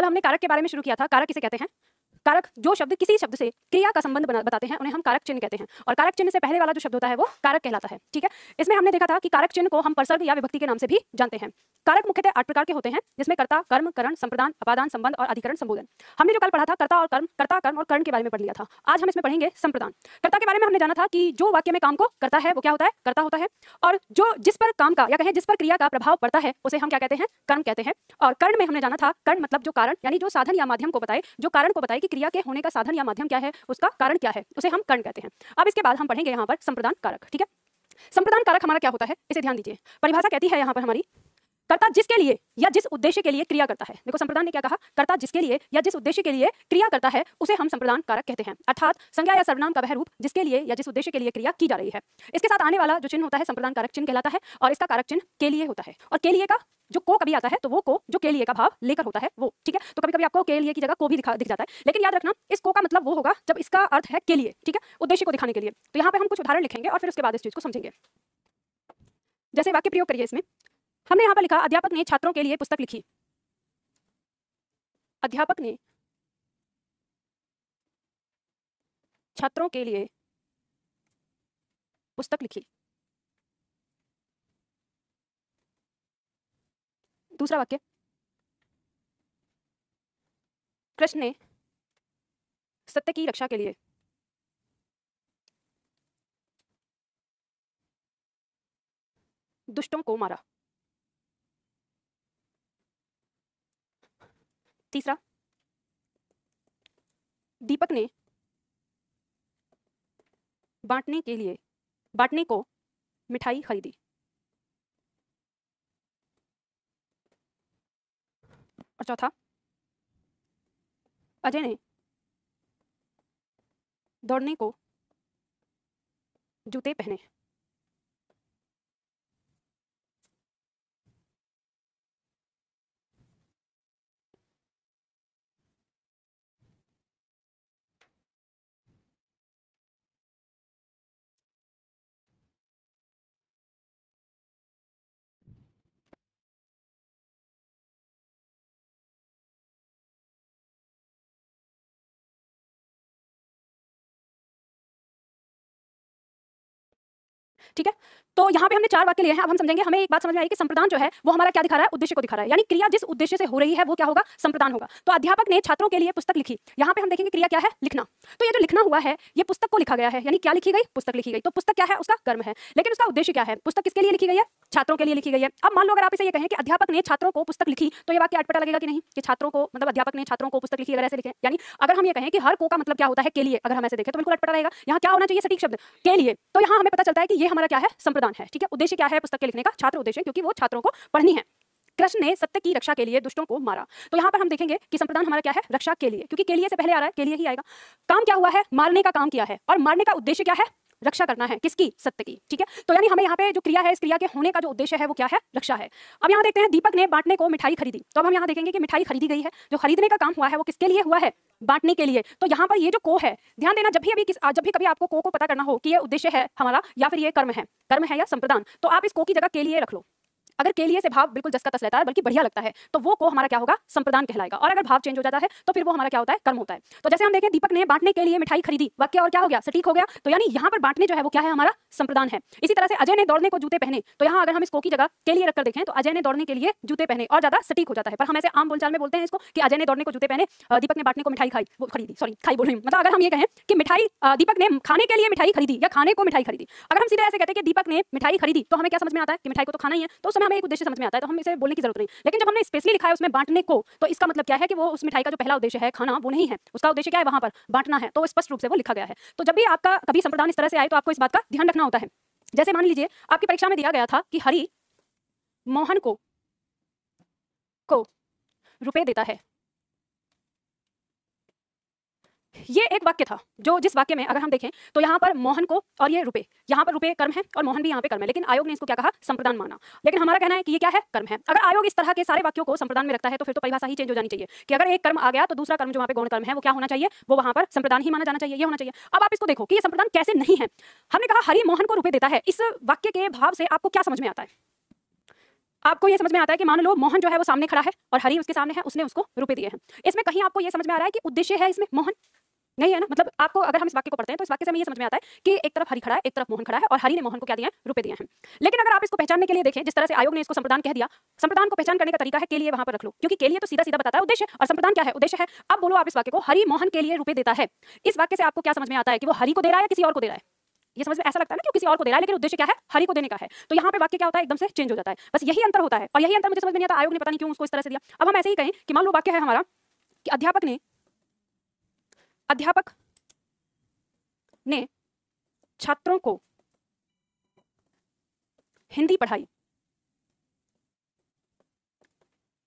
कल हमने कारक के बारे में शुरू किया था। कारक किसे कहते हैं? कारक जो शब्द किसी शब्द से क्रिया का संबंध बताते हैं उन्हें हम कारक चिन्ह कहते हैं, और कारक चिन्ह से पहले वाला जो शब्द होता है वो कारक कहलाता है। ठीक है, इसमें हमने देखा था कि कारक चिन्ह को हम परसर्ग या विभक्ति के नाम से भी जानते हैं। कारक मुख्यतः 8 प्रकार के होते हैं, जिसमें कर्ता, कर्म, करण, संप्रदान, अपादान, संबंध और अधिकरण, संबोधन। हमने जो कल पढ़ा था कर्ता और कर्म, कर्ता, कर्म और करण के बारे में पढ़ लिया था। आज हम इसमें पढ़ेंगे संप्रदान। कर्ता के बारे में हमने जाना था कि जो वाक्य में काम को करता है वो क्या होता है? कर्ता होता है, और जो जिस पर काम का या कहें जिस पर क्रिया का प्रभाव पड़ता है उसे हम क्या कहते हैं? कर्म कहते हैं। और कर्ण में हमने जाना था कर्ण मतलब जो कारण यानी जो साधन या माध्यम को बताए, जो कारण को बताए कि क्रिया के होने का साधन या माध्यम क्या है, उसका कारण क्या है, उसे हम कर्ण कहते हैं। अब इसके बाद हम पढ़ेंगे यहाँ पर संप्रदान कारक। ठीक है, संप्रदान कारक हमारा क्या होता है इसे ध्यान दीजिए। परिभाषा कहती है यहाँ पर हमारी, कर्ता जिसके लिए या जिस उद्देश्य के लिए क्रिया करता है। देखो संप्रदान ने क्या कहा, कर्ता जिसके लिए या जिस उद्देश्य के लिए क्रिया करता है उसे हम संप्रदान कारक कहते हैं। अर्थात संज्ञा या सर्वनाम का वह रूप जिसके लिए या जिस उद्देश्य के लिए क्रिया की जा रही है, इसके साथ आने वाला जो चिन्ह होता है संप्रदान कारक चिन्ह कहलाता है, और इसका कारक चिन्ह के लिए होता है। और के लिए का जो को कभी आता है तो वो को जो के लिए का भाव लेकर होता है वो। ठीक है, तो कभी कभी आपको के लिए की जगह को भी दिख जाता है, लेकिन याद रखना इस को का मतलब वो होगा जब इसका अर्थ है के लिए। ठीक है, उद्देश्य को दिखाने के लिए। तो यहाँ पे हम कुछ उदाहरण लिखेंगे और फिर उसके बाद इस चीज को समझेंगे। जैसे वाक्य प्रयोग करिए इसमें। हमने यहाँ पर लिखा अध्यापक ने छात्रों के लिए पुस्तक लिखी। अध्यापक ने छात्रों के लिए पुस्तक लिखी। दूसरा वाक्य, कृष्ण ने सत्य की रक्षा के लिए दुष्टों को मारा। तीसरा, दीपक ने बांटने को मिठाई खरीदी। और चौथा, अजय ने दौड़ने को जूते पहने। ठीक है, तो यहाँ पे हमने 4 वाक्य लिए हैं। अब हम समझेंगे, हमें एक बात समझ में आई कि संप्रदान जो है वो हमारा क्या दिखा रहा है? उद्देश्य को दिखा रहा है, यानी क्रिया जिस उद्देश्य से हो रही है वो क्या होगा? संप्रदान होगा। तो अध्यापक ने छात्रों के लिए पुस्तक लिखी, यहाँ पे हम देखेंगे क्रिया क्या है? लिखना। तो ये जो लिखना हुआ है ये पुस्तक को लिखा गया है, यानी क्या लिखी गई? पुस्तक लिखी गई। तो पुस्तक क्या है? उसका कर्म है, लेकिन उसका उद्देश्य क्या है? पुस्तक किसके लिए लिखी गई है? छात्रों के लिए लिखी गई है। अब मान लो अगर आप इसे ये कहें कि अध्यापक ने छात्रों को पुस्तक लिखी, तो ये वाक्य अटपटा लगेगा कि नहीं? कि छात्रों को मतलब अध्यापक ने छात्रों को पुस्तक लिखी, अगर ऐसे लिखें, यानी अगर हम ये कहें कि हर को का मतलब क्या होता है? के लिए, अगर हम ऐसे देखें तो बिल्कुल अटपटा रहेगा। यहाँ क्या होना चाहिए? सटीक शब्द के लिए। तो यहाँ हमें पता चलता है कि ये हमारा क्या है? संप्रदान है। ठीक है, उद्देश्य क्या है पुस्तक के लिखने का? छात्र उद्देश्य, क्योंकि वो छात्रों को पढ़नी है। कृष्ण ने सत्य की रक्षा के लिए दुष्टों को मारा। तो यहाँ पर हम देखेंगे कि संप्रदान हमारा क्या है? रक्षा के लिए, क्योंकि के लिए से पहले आ रहा है, के लिए ही आएगा। काम क्या हुआ है? मारने का काम किया है, और मारने का उद्देश्य क्या है? रक्षा करना है। किसकी? सत्य की। ठीक है, तो यानी हमें यहाँ पे जो क्रिया है, इस क्रिया के होने का जो उद्देश्य है वो क्या है? रक्षा है। अब यहाँ देखते हैं, दीपक ने बांटने को मिठाई खरीदी। तो अब हम यहाँ देखेंगे कि मिठाई खरीदी गई है, जो खरीदने का काम हुआ है वो किसके लिए हुआ है? बांटने के लिए। तो यहाँ पर ये जो को है, ध्यान देना, जब भी कभी आपको को पता करना हो कि ये उद्देश्य है हमारा या फिर ये कर्म है या संप्रदान, तो आप इस को की जगह के लिए रख लो। अगर के लिए से भाव बिल्कुल जस का तस रहता है, बल्कि बढ़िया लगता है, तो वो को हमारा क्या होगा? संप्रदान कहलाएगा। और अगर भाव चेंज हो जाता है तो फिर वो हमारा क्या होता है? कर्म होता है। तो जैसे हम देखें, दीपक ने बांटने के लिए मिठाई खरीदी, वाक्य और क्या हो गया? सटीक हो गया। तो यानी यहाँ पर बांटने जो है वो क्या है? हमारा संप्रदान है। इसी तरह से अजय ने दौड़ने को जूते पहने, तो यहाँ अगर हम इसको की जगह के लिए रखकर देखें तो अजय ने दौड़ने के लिए जूते पहने, और ज्यादा सटीक हो जाता है। पर हम ऐसे आम बोलचाल में बोलते हैं इसको कि अजय ने दौड़ने को जूते पहने, दीपक ने बांटने को मिठाई खाई बोल रही हूँ। मतलब अगर हम ये कहें कि मिठाई, दीपक ने खाने के लिए मिठाई खरीदी या खाने को मिठाई खरीदी, अगर हम सीधे ऐसे कहते हैं कि दीपक ने मिठाई खरीदी, तो हमें क्या समझ में आता है? कि मिठाई को तो खाना ही है, तो उस समय हमें एक उद्देश्य समझ में आता है, तो हम इसे बोलने की जरूरत नहीं। लेकिन जब हमने स्पेशली लिखा है उसमें बांटने को, तो इसका मतलब क्या है? कि वो उस मिठाई का जो पहला उद्देश्य है खाना, वो नहीं है। उसका उद्देश्य क्या है? वहां पर बांटना है। तो स्पष्ट रूप से वो लिखा गया है। तो जब भी आपका कभी संप्रदान इस तरह से आए तो आपको इस बात का ध्यान रखना होता है। जैसे मान लीजिए आपकी परीक्षा में दिया गया था कि हरि मोहन को रुपए देता है। ये एक वाक्य था, जो जिस वाक्य में अगर हम देखें तो यहाँ पर मोहन को और ये रुपए, यहाँ पर रुपए कर्म है और मोहन भी यहाँ पे कर्म है, लेकिन आयोग ने इसको क्या कहा? संप्रदान माना। लेकिन हमारा कहना है कि ये क्या है? कर्म है। अगर आयोग इस तरह के सारे वाक्यों को संप्रदान में रखता है तो फिर तो परिभाषा ही चेंज हो जानी चाहिए कि अगर एक कर्म आ गया तो दूसरा कर्म जो वहाँ पे गौण कर्म है वो क्या होना चाहिए? वो वहाँ पर संप्रदान ही माना जाना चाहिए, ये होना चाहिए। अब आप इसको देखो कि ये संप्रदान कैसे नहीं है। हमने कहा हरि मोहन को रुपए देता है, इस वाक्य के भाव से आपको क्या समझ में आता है? आपको ये समझ में आता है कि मान लो मोहन जो है वो सामने खड़ा है और हरी उसके सामने है, उसने उसको रुपए दिए हैं। इसमें कहीं आपको ये समझ में आ रहा है कि उद्देश्य है इसमें मोहन? नहीं है ना। मतलब आपको अगर हम इस वाक्य को पढ़ते हैं तो इस वाक्य से हमें ये समझ में आता है कि एक तरफ हरी खड़ा है, एक तरफ मोहन खड़ा है और हरी ने मोहन को क्या दिया है? रुपए दिए हैं। लेकिन अगर आप इसको पहचानने के लिए देखें, जिस तरह से आयोग ने इसको संप्रदान कह दिया, संप्रदान को पहचान करने का तरीका है के लिए वहां पर रख लो, क्योंकि के लिए तो सीधा सीधा बताता है उद्देश्य, और संप्रदान क्या है? उद्देश्य है। अब बोलो आप इस वाक्य को, हरी मोहन के लिए रुपए देता है, इस वाक्य से आपको क्या समझ में आता है कि वो हरी को दे रहा है या किसी और को दे रहा है? ये समझ में ऐसा लगता है ना कि किसी और को दे रहा है, लेकिन उद्देश्य क्या है? हरी को देने का है। तो यहाँ पे वाक्य क्या होता है? एकदम से चेंज हो जाता है। बस यही अंतर होता है, और यही अंतर मुझे समझ में नहीं आता आयोग ने पता नहीं क्यों उसको इस तरह से दिया। अब हम ऐसे ही कहें कि मान लो वाक्य है हमारा कि अध्यापक ने छात्रों को हिंदी पढ़ाई।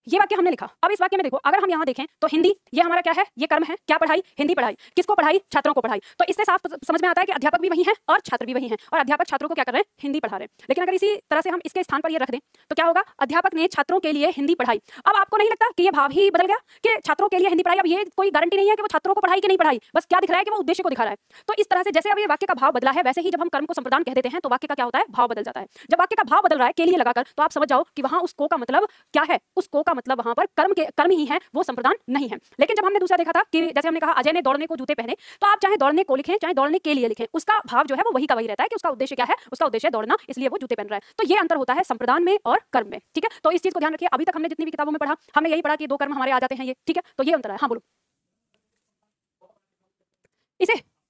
ये वाक्य हमने लिखा। अब इस वाक्य में देखो, अगर हम यहाँ देखें तो हिंदी, ये हमारा क्या है? ये कर्म है। क्या पढ़ाई? हिंदी पढ़ाई। किसको पढ़ाई? छात्रों को पढ़ाई। तो इससे साफ समझ में आता है कि अध्यापक भी वही है और छात्र भी वही है, और अध्यापक छात्रों को क्या कर रहे हैं? हिंदी पढ़ा रहे हैं। लेकिन अगर इसी तरह से हम इसके स्थान पर ये रख दें तो क्या होगा? अध्यापक ने छात्रों के लिए हिंदी पढ़ाई। अब आपको नहीं लगता कि ये भाव ही बदल गया कि छात्रों के लिए हिंदी पढ़ाई? अब ये कोई गारंटी नहीं है कि वो छात्रों को पढ़ाई कि नहीं पढ़ाई, बस क्या दिख रहा है कि वो उद्देश्य को दिखा रहा है। तो इस तरह से जैसे अब ये वाक्य का भाव बदला है, वैसे ही जब हम कर्म को संप्रदान कह देते हैं तो वाक्य का क्या होता है? भाव बदल जाता है। जब वाक्य का भाव बदल रहा है के लिए लगाकर, तो आप समझ जाओ कि वहां उस को का मतलब क्या है? उस को का मतलब वहां पर कर्म ही है, वो संप्रदान नहीं है। लेकिन जब हमने दूसरा देखा था कि जैसे हमने कहा अजय ने दौड़ने को जूते पहने, तो आप चाहे दौड़ने को लिखें चाहे दौड़ने के लिए लिखें, उसका भाव जो है वो वही का वही रहता है कि उसका उद्देश्य क्या है? उसका उद्देश्य दौड़ना, इसलिए वो जूते पहन रहा है। तो ये अंतर होता है संप्रदान में और कर्म में। ठीक है, तो इस चीज को ध्यान रखिए। अभी तक हमने जितनी भी किताबों में पढ़ा, हमने यही पढ़ा कि दो कर्म हमारे आ जाते हैं ये। ठीक है, तो ये अंतर है। हाँ बोलो।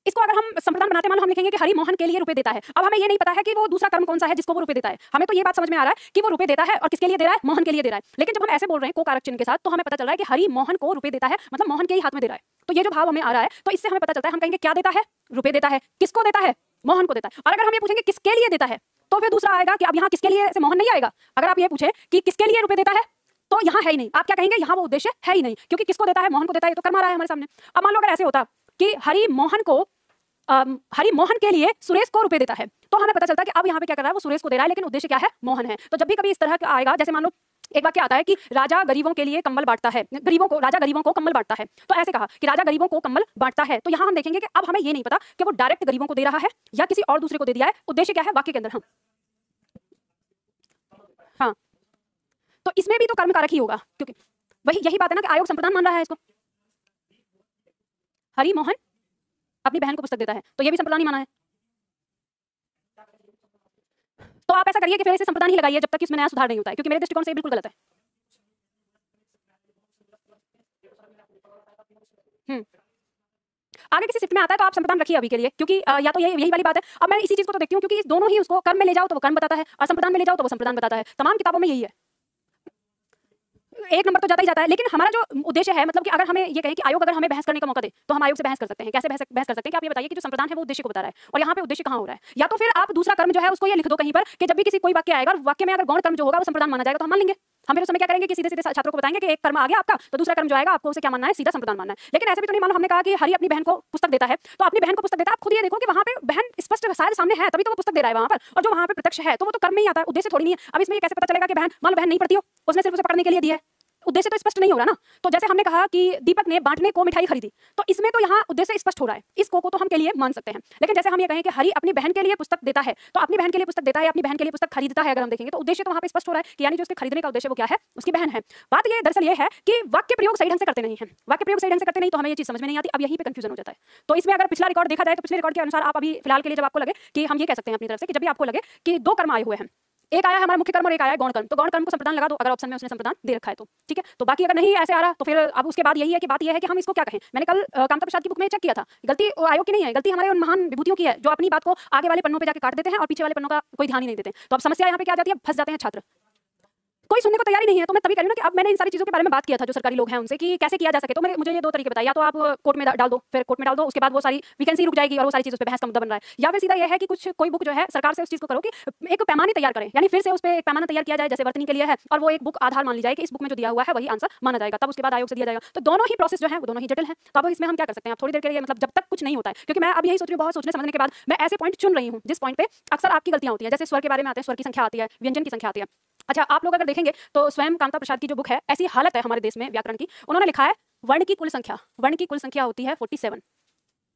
इसको अगर हम संप्रदान बनाते मान हम लिखेंगे कि हरि मोहन के लिए रुपए देता है। अब हमें ये नहीं पता है कि वो दूसरा कर्म कौन सा है जिसको वो रुपए देता है। हमें तो ये बात समझ में आ रहा है कि वो रुपए देता है, और किसके लिए दे रहा है? मोहन के लिए दे रहा है। लेकिन जब हम ऐसे बोल रहे हैं को कारक चिन्ह के साथ, तो हमें पता चल रहा है कि हरि मोहन को रुपए देता है, मतलब मोहन के ही हाथ में दे रहा है। तो ये जो भाव हमें आ रहा है, तो इससे हमें पता चलता है, हम कहेंगे क्या देता है? रुपए देता है। किसको देता है? मोहन को देता है। और अगर हम ये पूछेंगे किसके लिए देता है, तो फिर दूसरा आएगा कि अब यहाँ किसके लिए से मोहन नहीं आएगा। अगर आप ये पूछे कि किसके लिए रुपए देता है, तो यहाँ है ही नहीं। आप क्या कहेंगे? यहाँ वो उद्देश्य है ही नहीं, क्योंकि किसको देता है? मोहन को देता है। ये तो कर्म आ रहा है हमारे सामने। अब मान लो अगर ऐसे होता कि हरि मोहन के लिए सुरेश को रुपए देता है, तो हमें पता चलता है कि अब यहाँ पे क्या कर रहा है? वो सुरेश को दे रहा है, लेकिन उद्देश्य क्या है? मोहन है। तो जब भी कभी इस तरह का आएगा, जैसे मान लो एक वाक्य आता है कि राजा गरीबों के लिए कंबल बांटता है, राजा गरीबों को कंबल बांटता है, तो ऐसे कहा कि राजा गरीबों को कंबल बांटता है, तो यहाँ हम देखेंगे कि अब हमें ये नहीं पता कि वो डायरेक्ट गरीबों को दे रहा है या किसी और दूसरे को दे दिया है। उद्देश्य क्या है वाक्य के अंदर? हाँ, तो इसमें भी तो कर्म कारक ही होगा, क्योंकि वही यही बात है ना कि आयोग संप्रदान मान रहा है इसको। हरि मोहन अपनी बहन को पुस्तक देता है, तो ये भी संप्रदान ही माना है। तो आप ऐसा करिए कि फिर इसे संप्रदान ही लगाइए जब तक कि इसमें नया सुधार नहीं होता है, क्योंकि मेरे दृष्टिकोण से बिल्कुल गलत है। आगे किसी शिफ्ट में आता है तो आप संप्रदान रखिए अभी के लिए, क्योंकि या तो यही वाली बात है। अब मैं इसी चीज को तो देखती हूँ, क्योंकि दोनों ही उसको कर्म में ले जाओ तो वो कर्म बताता है, और संप्रदान में ले जाओ तो वो संप्रदान बताता है। तमाम किताबों में यही है, एक नंबर तो जाता ही जाता है। लेकिन हमारा जो उद्देश्य है, मतलब कि अगर हमें ये कहे कि आयोग अगर हमें बहस करने का मौका दे, तो हम आयोग से बहस कर सकते हैं। कैसे बहस कर सकते हैं कि आप ये बताइए कि जो संप्रदान है वो उद्देश्य को बता रहा है, और यहाँ पे उद्देश्य कहाँ हो रहा है। या तो फिर आप दूसरा कर्म जो है उसको ये लिख दो कहीं पर कि जब भी किसी कोई वाक्य आएगा, वाक्य में अगर गौण कर्म जो होगा वो संप्रदान माना जाएगा, तो हम मान लेंगे। हम फिर उस समय क्या करेंगे कि सीधे सीधे छात्रों को बताएंगे कि एक कर्म आ गया आपका, तो दूसरा कर्म जो आएगा आपको उसे क्या मानना है? सीधा संप्रदान मानना है। लेकिन ऐसे भी तो नहीं। मान लो हमने कहा कि हरि अपनी बहन को पुस्तक देता है, तो अपनी बहन को पुस्तक देता है, आप खुद ये देखो कि वहाँ पे बहन स्पष्ट शायद सामने है, तभी तो वो पुस्तक दे रहा है वहाँ पर, और जो वहाँ पे प्रत्यक्ष है तो वो तो कर्म में ही आता है, उद्देश्य थोड़ी नहीं है। अब इसमें कैसे पता चलेगा कि बहन, मान लो बहन नहीं पढ़ती हो, उसने सिर्फ उसे पढ़ने के लिए दी है, उद्देश्य तो स्पष्ट नहीं हो रहा ना। तो जैसे हमने कहा कि दीपक ने बांटने को मिठाई खरीदी, तो इसमें तो यहाँ उद्देश्य स्पष्ट हो रहा है, इस को तो हम के लिए मान सकते हैं। लेकिन जैसे हम ये कहें कि हरि अपनी बहन के लिए पुस्तक देता है, तो अपनी बहन के लिए पुस्तक देता है, अपनी बहन के लिए पुस्तक खरीदता है, अगर हम देखेंगे तो उद्देश्य तो वहाँ पे स्पष्ट हो रहा है कि यानी जो उसके खरीदने का उद्देश्य वो क्या है? उसकी बहन है। बात ये दरअसल ये है कि वाक्य प्रयोग सही ढंग से करते नहीं है। वाक्य प्रयोग सही ढंग से करते नहीं तो हमें ये चीज समझ में नहीं आती। अब यहीं पे कंफ्यूजन हो जाता है। तो इसमें अगर पिछला रिकॉर्ड देखा जाए तो पिछले रिकॉर्ड के अनुसार आप अभी फिलहाल के लिए जब आपको लगे कि हम ये कह सकते हैं अपनी तरफ से कि जब भी आपको लगे कि दो कर्म आए हुए हैं, एक आया है हमारा मुख्य कर्म और एक आया है गौण कर्म, तो गौण कर्म को संप्रदान लगा दो अगर ऑप्शन में उसने संप्रदान दे रखा है तो, ठीक है। तो बाकी अगर नहीं ऐसे आ रहा तो फिर अब उसके बाद यही है कि बात यह है कि हम इसको क्या कहें। मैंने कल कामता प्रसाद की बुक में चेक किया था, गलती आयोग की नहीं है, गलती हमारे उन महान विभूतियों की है जो अपनी बात को आगे वाले पन्नों पे जाके काट देते हैं और पीछे वाले पन्नों का कोई ध्यान ही नहीं देते। तो अब समस्या यहाँ पे क्या जाती है? फंस जाते हैं छात्र, कोई सुनने को तैयार ही नहीं है। तो मैं तभी कह रही हूं ना कि अब मैंने इन सारी चीजों के बारे में बात किया था जो सरकारी लोग हैं उनसे कि कैसे किया जा सके। तो मुझे ये दो तरीके बताया, या तो आप कोर्ट में डाल दो, फिर कोर्ट में डाल दो, उसके बाद वो सारी वैकेंसी रुक जाएगी और वो सारी चीज उस पर बहस का मुद्दा बन रहा है। या फिर सीधा ये है कि कुछ कोई बुक जो है सरकार से उस चीज को करो कि एक पैमाने तैयार करें, यानी फिर से उस पर एक पैमाना तैयार किया जाए जैसे वर्तनी के लिए है, और वो एक बुक आधार मान ली जाए कि इस बुक में जो दिया हुआ है वही आंसर माना जाएगा, तब उसके बाद आयोग से दिया जाएगा। तो दोनों ही प्रोसेस जो है वो दोनों ही जटिल है। तो अब इसमें हम क्या कर सकते हैं? थोड़ी देर के लिए, मतलब जब तक कुछ नहीं होता है, क्योंकि मैं अब यही सोच रही हूँ, बहुत सोचने समझने के बाद मैं ऐसे पॉइंट चुन रही हूँ जिस पॉइंट पे अक्सर आपकी गलतियां होती है। जैसे स्वर के बारे में आते हैं, स्वर की संख्या आती है, व्यंजन की संख्या आती है। अच्छा, आप लोग अगर देखेंगे तो स्वयं कामता प्रसाद की जो बुक है, ऐसी हालत है हमारे देश में व्याकरण की, उन्होंने लिखा है वर्ण की कुल संख्या होती है 47,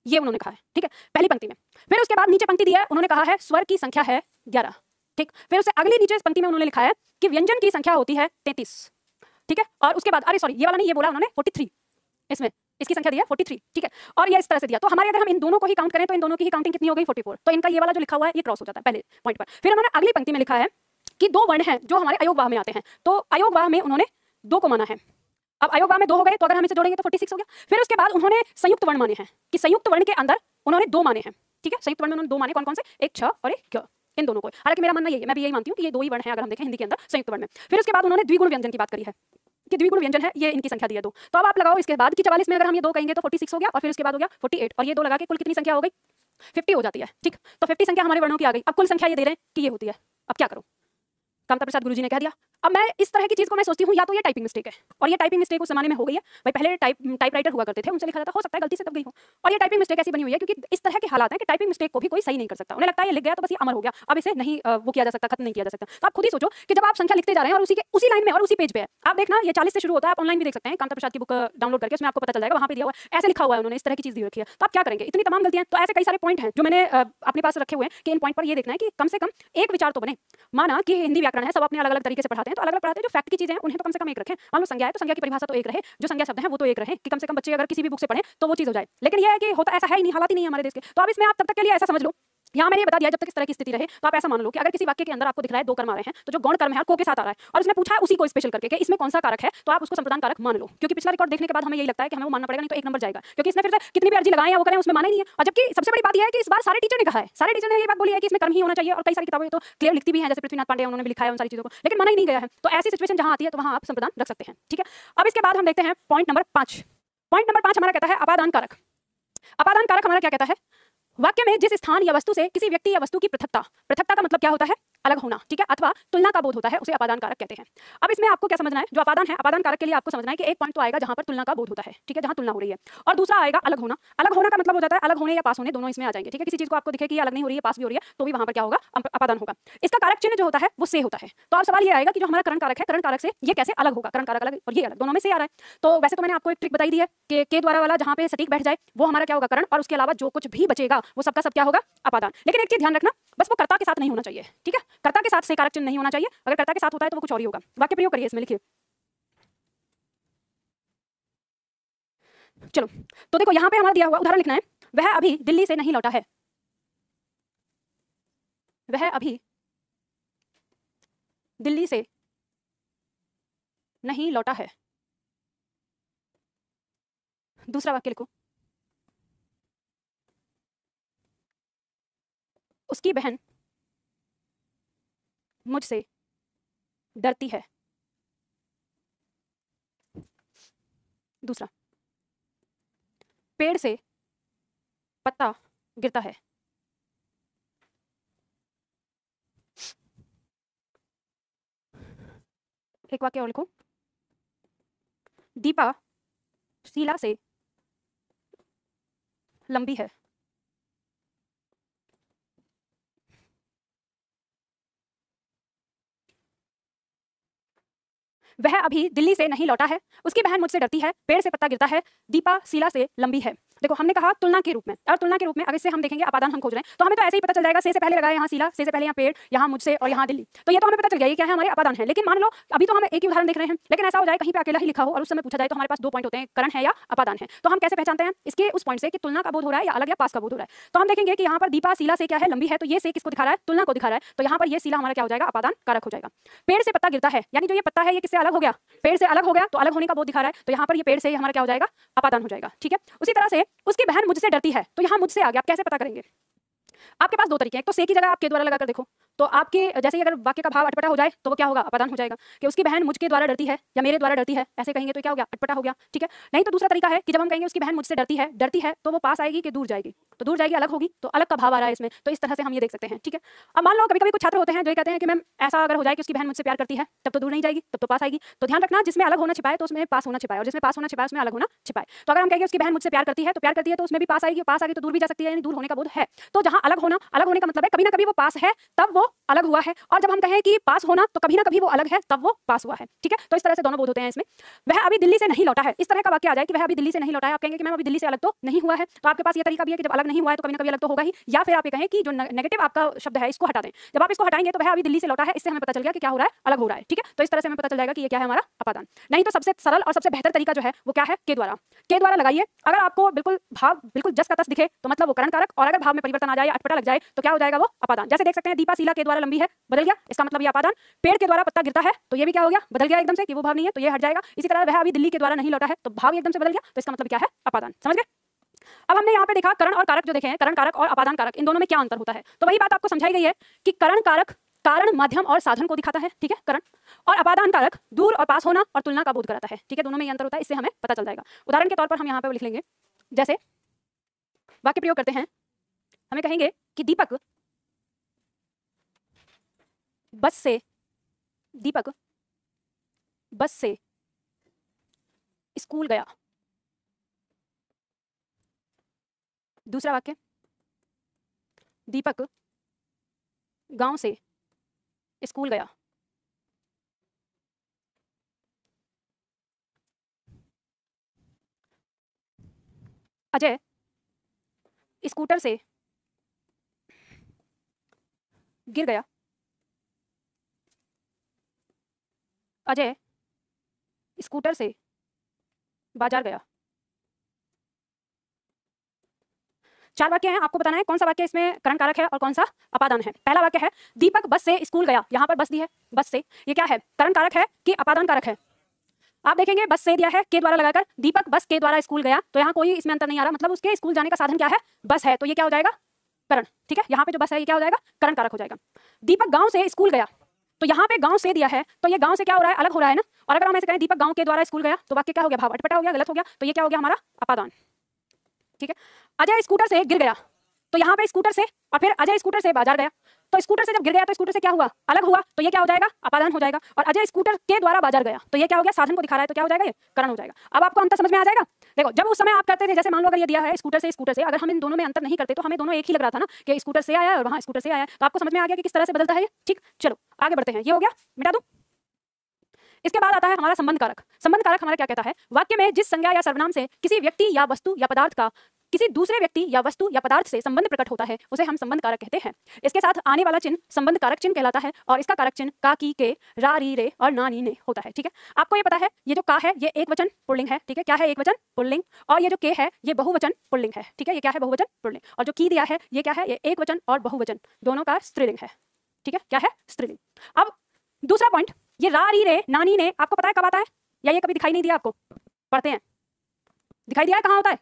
ये उन्होंने कहा है, ठीक है, पहली पंक्ति में। फिर उसके बाद नीचे पंक्ति दी है, उन्होंने कहा है स्वर की संख्या है 11। ठीक, फिर उससे अगली नीचे इस पंक्ति में उन्होंने लिखा है कि व्यंजन की संख्या होती है 33, ठीक है, और उसके बाद, अरे सॉरी ये वाला नहीं, ये बोला उन्होंने 43, इसमें इसकी संख्या दी है 43, ठीक है, और ये इस तरह से दिया। तो हमारे अगर हम इन दोनों को ही काउंट करें तो इन दोनों की ही काउंटिंग कितनी हो गई 44, तो इनका ये वाला जो लिखा हुआ है ये क्रॉस हो जाता है पहले पॉइंट पर। फिर उन्होंने अगली पंक्ति में लिखा है कि दो वर्ण हैं जो हमारे अयोगवाह में आते हैं, तो अयोगवाह में उन्होंने 2 को माना है। अब अयोगवाह में 2 हो गए तो अगर हम इसे जोड़ेंगे तो 46 हो गया। फिर उसके बाद उन्होंने संयुक्त वर्ण माने हैं कि संयुक्त वर्ण के अंदर उन्होंने 2 माने हैं, ठीक है, संयुक्त वर्ण में उन्होंने 2 माने, कौन कौन से, एक छ और एक ग, इन दोनों को। हालांकि मेरा मानना यही है, मैं भी यही मानती हूँ कि ये 2 ही वर्ण हैं अगर हम देखें हिंदी के अंदर संयुक्त वर्ण में। फिर उसके बाद उन्होंने द्विगुण व्यंजन की बात करी है कि द्विगुण व्यंजन है, ये इनकी संख्या दी है 2। तो अब आप लगाओ इसके बाद कि 44 में अगर हम ये 2 कहेंगे तो 46 हो गया, और फिर उसके बाद हो गया 48, और ये 2 लगा के कुल कितनी संख्या हो गई 50 हो जाती है, ठीक। तो 50 संख्या हमारे वर्णों की आ गई। अब कुल संख्या ये दे रहे हैं कि ये होती है, अब क्या करूं, कामता प्रसाद गुरुजी ने कह दिया। अब मैं इस तरह की चीज को मैं सोचती हूँ या तो ये टाइपिंग मिस्टेक है, और ये टाइपिंग मिस्टेक उस जमाने में हो गई है भाई, पहले टाइपराइटर हुआ करते थे, उनसे लिखा जाता, हो सकता है गलती से तब गई हो, और ये टाइपिंग मिस्टेक ऐसी बनी हुई है क्योंकि इस तरह के हालात हैं कि टाइपिंग मिस्टेक को भी कोई सही नहीं कर सकता। उन्हें लगता है ये लिख गया तो बस ये अमर हो गया, अब इसे नहीं वो किया जा सकता, खत्म नहीं किया जा सकता। तो आप खुद ही सोचो कि जब आप संख्या लिखते जा रहे हैं और उसी लाइन में और उसी पेज पे है, आप देखना ये 40 से शुरू होता है, आप ऑनलाइन भी देख सकते हैं, कामता प्रसाद की बुक डाउनलोड करके, उसमें आपको पता चल जाएगा, वहाँ पे दिया हुआ है, ऐसे लिखा हुआ है उन्होंने, इस तरह की चीज दी रखी है। तो आप क्या करेंगे, इतनी तमाम गलतियां। तो ऐसे कई सारे पॉइंट हैं जो मैंने अपने पास रखे हुए हैं कि इन पॉइंट पर ये देखना है कि कम से कम एक विचार तो बने। माना कि हिंदी व्याकरण है, सब अपने अलग अलग तरीके से पढ़ाते हैं, तो अलग अलग पढ़ाते हैं, जो फैक्ट की चीजें हैं उन्हें तो कम से कम एक रखें। मान लो संज्ञा है तो संज्ञा की परिभाषा तो एक रहे, जो संज्ञा शब्द है वो तो एक रहे, कि कम से कम बच्चे अगर किसी भी बुक से पढ़ें तो वो चीज हो जाए। लेकिन ये है कि होता ऐसा है ही नहीं, हालात ही नहीं है हमारे देश के। तो अब इसमें आप तब तक के लिए ऐसा समझ लो, यहाँ मैंने ये बता दिया, जब तक इस तरह की स्थिति रहे तो आप ऐसा मान लो कि अगर किसी वाक्य के अंदर आपको दिख रहा है 2 कर्म आ रहे हैं, तो जो गौण कर्म है को के साथ आ रहा है और उसने पूछा है उसी को स्पेशल करके कि इसमें कौन सा कारक है, तो आप उसको संप्रदान कारक मान लो, क्योंकि पिछला रिकॉर्ड देखने के बाद हमें यही लगता है कि हमें वो मानना पड़ेगा, नहीं तो 1 नंबर जाएगा, क्योंकि इसने फिर से कितनी भी अर्जी लगाए हैं वो करें उसमें माना ही नहीं है। और जबकि सबसे बड़ी बात यह है कि इस बार सारे टीचर ने कहा है, सारे टीचर ने ये बात बोली है कि इसमें कर्म ही होना चाहिए, और कई सारी किताबें तो क्लियर लिखती भी हैं, जैसे पृथ्वीनाथ पांडे उन्होंने भी लिखा है उन सारी चीजों को, लेकिन माना ही नहीं गया है। तो ऐसी सिचुएशन जहां आती है तो वहां आप संप्रदान रख सकते हैं, ठीक है। अब इसके बाद हम देखते हैं पॉइंट नंबर 5। पॉइंट नंबर 5 हमारा कहता है अपादान कारक। अपादान कारक हमारा क्या कहता है, वाक्य में जिस स्थान या वस्तु से किसी व्यक्ति या वस्तु की पृथकता, पृथकता का मतलब क्या होता है, अलग होना, ठीक है, अथवा तुलना का बोध होता है, उसे अपादान कारक कहते हैं। अब इसमें आपको क्या समझना है, जो अपादान है, अपादान कारक के लिए आपको समझना है कि एक पॉइंट तो आएगा जहां पर तुलना का बोध होता है, ठीक है, जहां तुलना हो रही है, और दूसरा आएगा अलग होना। अलग होना का मतलब हो जाता है अलग होने या पास होने, दोनों इसमें आ जाएंगे, ठीक है। किसी चीज को आपको दिखे कि अलग नहीं हो रही है, पास भी हो रही है, तो भी वहां पर क्या होगा, अपादान होगा। इसका कारक चिन्ह जो होता है वो से होता है। तो अब सवाल ये आएगा कि जो हमारा करण कारक है, करण कारक से ये कैसे अलग होगा, करण कारक अलग और ये अलग, दोनों में से आ रहा है। तो वैसे तो मैंने आपको एक ट्रिक बताई दी है कि के द्वारा वाला जहां पे सटीक बैठ जाए वो हमारा क्या होगा, करण, और उसके अलावा जो कुछ भी बचेगा वो सबका सब क्या होगा, अपादान। लेकिन एक चीज ध्यान रखना, बस वो कर्ता के साथ नहीं होना चाहिए, ठीक है, कर्ता के साथ से कारक चिन्ह नहीं होना चाहिए। अगर कर्ता के साथ होता है तो वो कुछ और ही होगा। वाक्य प्रयोग करिए, इसमें लिखिए। चलो तो देखो यहाँ पे हमारा दिया हुआ उदाहरण लिखना है, वह अभी दिल्ली से नहीं लौटा है, वह अभी दिल्ली से नहीं लौटा है। दूसरा वाक्य लिखो, उसकी बहन मुझसे डरती है। दूसरा, पेड़ से पत्ता गिरता है। एक वाक्य और लिखो, दीपा शीला से लंबी है। वह अभी दिल्ली से नहीं लौटा है, उसकी बहन मुझसे डरती है, पेड़ से पत्ता गिरता है, दीपा शीला से लंबी है। देखो हमने कहा तुलना के रूप में, और तुलना के रूप में अगर से हम देखेंगे अपादान हम खोज रहे हैं, तो हमें तो ऐसे ही पता चल जाएगा, से पहले लगाया यहाँ शीला, से पहले यहाँ पेड़, यहाँ मुझसे और यहाँ दिल्ली, तो ये तो हमें पता चल गया ये क्या है, हमारे अपादान है। लेकिन मान लो अभी तो हम एक ही उदाहरण देख रहे हैं, लेकिन ऐसा हो जाए कहीं पे अकेला ही लिखा हो और उस समय पूछा जाए तो हमारे पास 2 पॉइंट होते हैं, करण है या अपादान है। तो हम कैसे पहचानते हैं इसके उस पॉइंट से कि तुलना का बोध हो रहा है या अलग या पास का बोध हो रहा है। तो हम देखेंगे कि यहाँ पर दीपा शीला से क्या है, लंबी है, तो ये से किसको दिखा रहा है, तुलना को दिखा रहा है। तो यहाँ पर ये शीला हमारा क्या हो जाएगा, अपादान कारक हो जाएगा। पेड़ से पत्ता गिरता है, यानी जो ये पत्ता है ये किससे अलग हो गया, पेड़ से अलग हो गया, तो अलग होने का बोध दिखा रहा है, तो यहाँ पर ये पेड़ से हमारा क्या हो जाएगा, अपादान हो जाएगा, ठीक है। उसी तरह से उसकी बहन मुझसे डरती है, तो यहाँ मुझसे आ गया, आप कैसे पता करेंगे, आपके पास 2 तरीके हैं। एक तो से की जगह आपके द्वारा लगाकर देखो, तो आपके जैसे ही अगर वाक्य का भाव अटपटा हो जाए तो वो क्या होगा, अपादान हो जाएगा, कि उसकी बहन मुझके द्वारा डरती है या मेरे द्वारा डरती है, ऐसे कहेंगे तो क्या हो गया, अटपटा हो गया, ठीक है। नहीं तो दूसरा तरीका है कि जब हम कहेंगे उसकी बहन मुझसे डरती है तो वो पास आएगी कि दूर जाएगी, तो दूर जाएगी, अलग होगी, तो अलग का भाव आ रहा है इसमें, तो इस तरह से हम ये देख सकते हैं, ठीक है। अब मान लो कभी कभी कुछ छात्र होते हैं जो कहते हैं कि मैम ऐसा अगर हो जाए कि उसकी बहन मुझसे प्यार करती है तब तो दूर नहीं जाएगी, तब तो पास आएगी। तो ध्यान रखना, जिसमें अलग होना छिपाए तो उसमें पास होना छिपाए, और जिसमें पास होना छिपाए उसमें अलग होना छिपाए। तो अगर हम कहेंगे उसकी बहन मुझसे प्यार करती है तो प्यार करती है तो उसमें भी पास आएगी, पास आएगी तो दूर भी जा सकती है, यानी दूर होने का बोध है। तो जहां अलग होने का मतलब है कभी ना कभी वो पास है तब वो अलग हुआ है, और जब हम कहें कि पास होना तो कभी ना कभी वो अलग है, तब वो पास हुआ है। ठीक है, तो इस तरह से दोनों बोध होते हैं इसमें। वह अभी दिल्ली से नहीं लौटा है, इस तरह का वाक्य आ जाए कि वह अभी दिल्ली से नहीं लौटा है, आप कहेंगे कि मैम अभी दिल्ली से अलग तो नहीं हुआ है, तो आपके पास ये तरीका भी है कि जब अलग नहीं हुआ है तो कभी ना कभी अलग तो होगा ही, या फिर आप ये कहें कि जो नेगेटिव आपका शब्द है इसको हटा दें। जब आप इसको हटाएंगे तो वह अभी दिल्ली से लौटा है, इससे हमें पता चल गया कि क्या हो रहा है, अलग हो रहा है। ठीक है, तो इस तरह से हमें पता चल जाएगा कि ये क्या है, हमारा अपादान। नहीं तो सबसे सरल और सबसे बेहतर तरीका जो है वो क्या है, के द्वारा। के द्वारा लगाइए, अगर आपको बिल्कुल भाव बिल्कुल जस का तस दिखे तो मतलब वो करण कारक, और अगर भाव में परिवर्तन आ जाए, अटपटा लग जाए तो क्या हो जाएगा, वो अपादान। जैसे देख सकते हैं दीपा शीला के द्वारा लंबी है, बदल गया, इसका मतलब ये अपादान। पेड़ के द्वारा पत्ता गिरता है तो ये भी क्या हो गया, बदल गया एकदम से, कि वो भाव नहीं है तो ये हट जाएगा। इसी तरह वह अभी दिल्ली के द्वारा नहीं लौटा है तो भाव एकदम से बदल गया, तो इसका मतलब क्या है, अपादान। समझ गए? अब हमने यहाँ पे देखा करण और कारक जो देखे हैं, करण कारक और अपादान कारक, इन दोनों में क्या अंतर होता है। तो वही बात आपको समझाई गई है कि करण कारक कारण, माध्यम और साधन को दिखाता है, ठीक है, करण, और अपादान कारक दूर और पास होना और तुलना का बोध कराता है। ठीक है, दोनों में ये अंतर होता है, इससे हमें पता चल जाएगा। उदाहरण के तौर पर हम यहाँ पे लिख लेंगे, जैसे वाक्य प्रयोग करते हैं, हमें कहेंगे कि दीपक बस से स्कूल गया। दूसरा वाक्य, दीपक गांव से स्कूल गया। अजय स्कूटर से गिर गया। अजय स्कूटर से बाजार गया। 4 वाक्य हैं, आपको बताना है कौन सा वाक्य इसमें करण कारक है और कौन सा अपादान है। पहला वाक्य है दीपक बस से स्कूल गया, यहाँ पर बस दी है, बस से, ये क्या है, करण कारक है कि अपादान कारक है। आप देखेंगे बस से दिया है के द्वारा लगाकर, दीपक बस के द्वारा स्कूल गया, तो यहाँ कोई इसमें अंतर नहीं आ रहा, मतलब उसके स्कूल जाने का साधन क्या है, बस है, तो ये क्या हो जाएगा, करण। ठीक है, यहाँ पे जो बस है ये क्या हो जाएगा, करण कारक हो जाएगा। दीपक गांव से स्कूल गया, तो यहाँ पे गांव से दिया है, तो ये गांव से क्या हो रहा है, अलग हो रहा है ना। और अगर हम ऐसे कहें दीपक गांव के द्वारा स्कूल गया, तो वाक्य क्या हो गया, भाव अटपटा हो गया, गलत हो गया, तो ये क्या हो गया, हमारा अपादान। ठीक है, अजय स्कूटर से गिर गया, तो यहाँ पे स्कूटर से, और फिर अजय स्कूटर से बाजार गया, तो स्कूटर से जब गिर गया तो स्कूटर से क्या हुआ, अलग हुआ, तो ये क्या हो जाएगा, अपादान हो जाएगा। और अजय स्कूटर के द्वारा बाजार गया, तो ये क्या हो गया, साधन को दिखा रहा है, तो क्या हो जाएगा, ये करण हो जाएगा। अब आपको अंतर समझ में आ जाएगा। देखो जब उस समय आप करते थे, जैसे मान लो अगर ये दिया है स्कूटर से अगर हम इन दोनों में अंतर नहीं करते तो हमें दोनों एक ही लग रहा था ना, कि स्कूटर से आया और वहां स्कूटर से आया, तो आपको समझ में आ गया कि किस तरह से बदलता है ये। ठीक, चलो आगे बढ़ते हैं, ये हो गया, मिटा दूं। इसके बाद आता है हमारा संबंध कारक। संबंध कारक हमारा क्या कहता है, वाक्य में जिस संज्ञा या सर्वनाम से किसी व्यक्ति या वस्तु या पदार्थ का किसी दूसरे व्यक्ति या वस्तु या पदार्थ से संबंध प्रकट होता है उसे हम संबंध कारक कहते हैं। इसके साथ आने वाला चिन्ह संबंध कारक चिन्ह कहलाता है, और इसका कारक चिन्ह का, की, के, रा, री, रे और ना, नी, ने होता है। ठीक है, आपको ये पता है ये जो का है ये एक वचन पुल्लिंग है। ठीक है, क्या है, एक वचन पुल्लिंग, और ये जो के है ये बहुवचन पुल्लिंग है। ठीक है, ये क्या है, बहुवचन पुल्लिंग, और जो की दिया है ये क्या है, ये एक वचन और बहुवचन दोनों का स्त्रीलिंग है। ठीक है, क्या है, स्त्रीलिंग। अब दूसरा पॉइंट, ये रा, री, रे, ना, नी, ने आपको पता है कब आता है, या ये कभी दिखाई नहीं दिया आपको, पढ़ते हैं, दिखाई दिया है कहाँ होता है,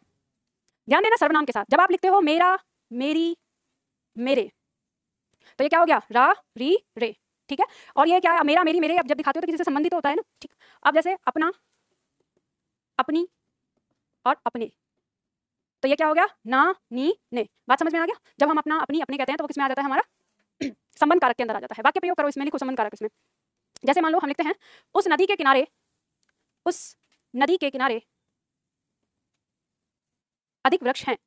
ध्यान देना, सर्वनाम के साथ जब आप लिखते हो मेरा, मेरी, मेरे, तो ये क्या हो गया, रा, री, रे। ठीक है, और ये क्या है, मेरा, मेरी, मेरे, अब जब दिखाते हो तो किसी से संबंधित होता है ना। ठीक, अब जैसे अपना, अपनी और अपने, तो ये क्या हो गया, ना, नी, ने। बात समझ में आ गया। जब हम अपना, अपनी, अपने कहते हैं तो वो किसमें आ जाता है, हमारा संबंध कारक के अंदर आ जाता है। वाक्य प्रयोग करो, इसमें लिखो संबंध कारक इसमें। जैसे मान लो हम लिखते हैं उस नदी के किनारे, उस नदी के किनारे अधिक वृक्ष हैं,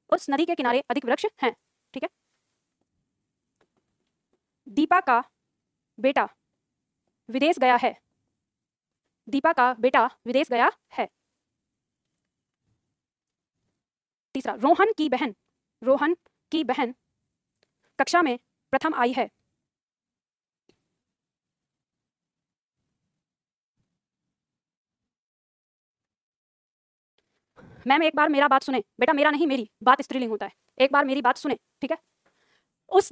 उस नदी के किनारे अधिक वृक्ष हैं। ठीक है, दीपा का बेटा विदेश गया है, दीपा का बेटा विदेश गया है। तीसरा, रोहन की बहन कक्षा में प्रथम आई है। मैम एक बार मेरा बात सुने, बेटा मेरा नहीं मेरी, बात स्त्रीलिंग होता है, एक बार मेरी बात सुने। ठीक है, उस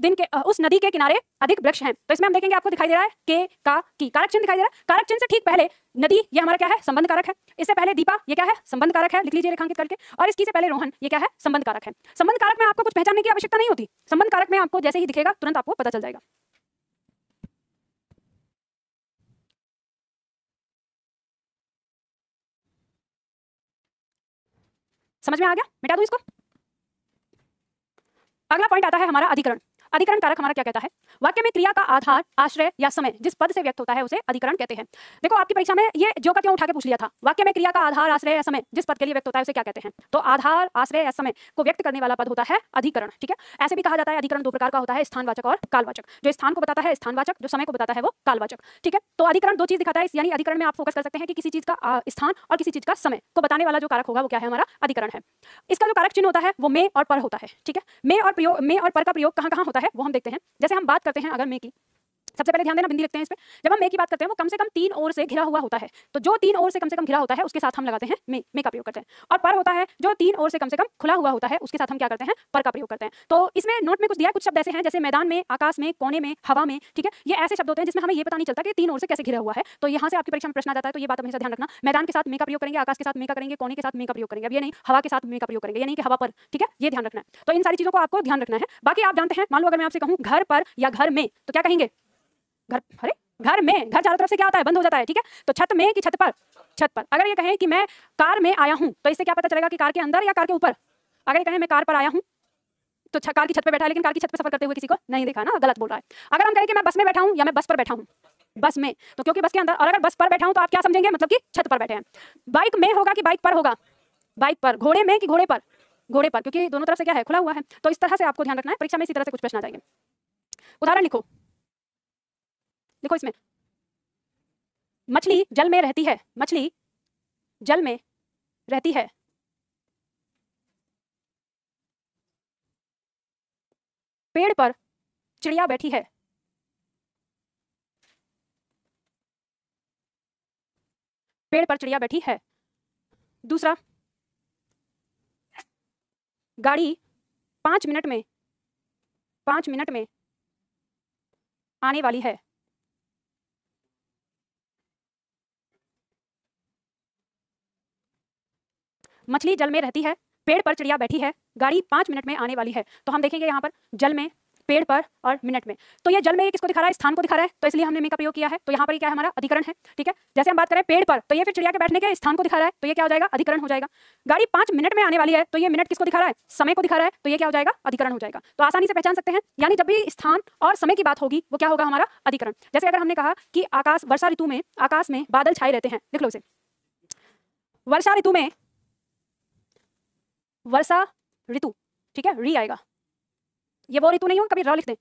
नदी के किनारे अधिक वृक्ष हैं, तो इसमें हम देखेंगे आपको दिखाई दे रहा है के, का, की, कारक चिन्ह दिखाई दे रहा है। कारक चिन्ह से ठीक पहले नदी, ये हमारा क्या है, संबंध कारक है। इससे पहले दीपा, ये क्या है, संबंध कारक है, लिख लीजिए रेखांकित करके। और इसकी से पहले रोहन, ये क्या है, संबंध कारक है। संबंध कारक में आपको कुछ पहचानने की आवश्यकता नहीं होती, संबंध कारक में आपको जैसे ही दिखेगा तुरंत आपको पता चल जाएगा। समझ में आ गया, मिटा दूं इसको। अगला पॉइंट आता है हमारा अधिकरण। अधिकरण कारक हमारा क्या कहता है? वाक्य में क्रिया का आधार, आश्रय या समय जिस पद से व्यक्त होता है उसे अधिकरण कहते हैं। देखो आपकी परीक्षा में ये जो का त्यों उठा के पूछ लिया था, वाक्य में क्रिया का आधार, आश्रय या समय जिस पद के लिए व्यक्त होता है उसे क्या कहते हैं? तो आधार, आश्रय या समय को व्यक्त करने वाला पद होता है अधिकरण। ठीक है, ऐसे भी कहा जाता है अधिकरण दो प्रकार का होता है, स्थानवाचक और कालवाचक। जो स्थान को बताता है स्थानवाचक, जो समय को बताता है वो कालवाचक। ठीक है, तो अधिकरण दो चीज दिखाता है, यानी अधिकरण में आप फोकस कर सकते हैं कि किसी चीज का स्थान और किसी चीज का समय को बताने वाला जो कारक होगा वो क्या है? हमारा अधिकरण है। इसका जो कारक चिन्ह होता है वो में और पर होता है। ठीक है, में और पर का प्रयोग कहाँ कहाँ होता है वो हम देखते हैं। जैसे हम बात करते हैं अगर में की, सबसे पहले ध्यान देना, बिंदी लिखते हैं इस पे। जब हम में की बात करते हैं वो कम से कम तीन ओर से घिरा हुआ होता है, तो जो तीन ओर से कम घिरा होता है उसके साथ हम लगाते हैं में का प्रयोग करते हैं। और पर होता है जो तीन ओर से कम खुला हुआ होता है, उसके साथ हम क्या करते हैं? पर का प्रयोग करते हैं। तो इसमें नोट में कुछ दिया है, कुछ शब्द ऐसे हैं जैसे मैदान में, आकाश में, कोने में, हवा में। ठीक है, ये ऐसे शब्द होते हैं जिसमें हमें ये पता नहीं चलता कि तीन ओर से कैसे घिरा हुआ है। तो यहाँ से आपकी परीक्षा में प्रश्न आ जाता है, तो ये बात हमेशा ध्यान रखना। मैदान के साथ में का प्रयोग करेंगे, आकाश के साथ में का करेंगे, कोने के साथ में का प्रयोग करेंगे। अब ये नहीं हवा के साथ में का प्रयोग करेंगे, ये नहीं कि हवा पर। ठीक है, ये ध्यान रखना है। तो इन सारी चीजों को आपको ध्यान रखना है। बाकी आप जानते हैं, मान लो अगर मैं आपसे कहूँ घर पर या घर में, तो क्या कहेंगे? घर, अरे घर में, घर चारों तरफ से क्या होता है? बंद हो जाता है। ठीक है, तो छत में कि छत पर? छत पर। अगर ये कहें कि मैं कार में आया हूं, तो इससे क्या पता चलेगा कि कार के अंदर या कार के ऊपर? अगर ये कहें मैं कार पर आया हूं, तो कार की छत पे बैठा है, लेकिन कार की छत पे सफर करते हुए किसी को नहीं देखा ना, गलत बोल रहा है। अगर हम कहें कि मैं बस में बैठा हूं या मैं बस पर बैठा हूं, बस में, तो क्योंकि बस के अंदर, और अगर बस पर बैठा हूं तो आप क्या समझेंगे? मतलब कि छत पर बैठे हैं। बाइक में होगा कि बाइक पर होगा? बाइक पर। घोड़े में कि घोड़े पर? घोड़े पर, क्योंकि दोनों तरफ से क्या है? खुला हुआ है। तो इस तरह से आपको ध्यान रखना है, परीक्षा में इसी तरह से कुछ प्रश्न आ जाएंगे। उदाहरण लिखो, देखो इसमें, मछली जल में रहती है, मछली जल में रहती है, पेड़ पर चिड़िया बैठी है, पेड़ पर चिड़िया बैठी है। दूसरा, गाड़ी 5 मिनट में, 5 मिनट में आने वाली है। मछली जल में रहती है, पेड़ पर चिड़िया बैठी है, गाड़ी 5 मिनट में आने वाली है। तो हम देखेंगे यहाँ पर जल में, पेड़ पर और मिनट में। तो ये जल में किसको दिखा रहा है? स्थान को दिखा रहा है, तो इसलिए हमने में का प्रयोग किया है। तो यहाँ पर क्या है? हमारा अधिकरण है। ठीक है, जैसे हम बात करें पेड़ पर, तो ये फिर चिड़िया के बैठने के स्थान को दिखा रहा है, तो ये क्या हो जाएगा? अधिकरण हो जाएगा। गाड़ी 5 मिनट में आने वाली है, तो ये मिनट किसको दिखा रहा है? समय को दिखा रहा है, तो ये क्या हो जाएगा? अधिकरण हो जाएगा। तो आसानी से पहचान सकते हैं, यानी जब भी स्थान और समय की बात होगी वो क्या होगा? हमारा अधिकरण। जैसे अगर हमने कहा कि आकाश, वर्षा ऋतु में आकाश में बादल छाए रहते हैं, देख लो इसे, वर्षा ऋतु में, वर्षा ऋतु, ठीक है, री आएगा, ये वो ऋतु नहीं हो, कभी र लिख दें,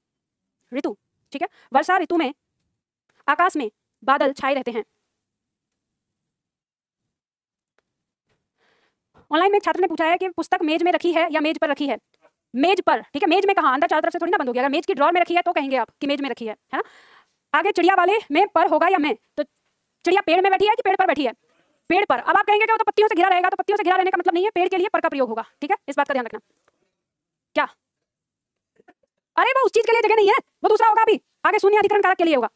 ऋतु। ठीक है, वर्षा ऋतु में आकाश में बादल छाए रहते हैं। ऑनलाइन में छात्र ने पूछा है कि पुस्तक मेज में रखी है या मेज पर रखी है? मेज पर। ठीक है, मेज में कहाँ? अंदर चारों तरफ से थोड़ी ना बंद होगी। अगर मेज की ड्रॉर में रखी है तो कहेंगे आप कि मेज में रखी है ना। आगे चिड़िया वाले में पर होगा या में, तो चिड़िया पेड़ में बैठी है कि पेड़ पर बैठी है? पेड़ पर। अब आप कहेंगे कि वो तो पत्तियों से घिरा रहेगा, तो पत्तियों से घिरा रहने का मतलब नहीं है, पेड़ के लिए पर का प्रयोग होगा। ठीक है, इस बात का ध्यान रखना। क्या? अरे वो उस चीज के लिए जगह नहीं है, वो दूसरा होगा, अभी आगे शून्य अधिकरण कारक के लिए होगा,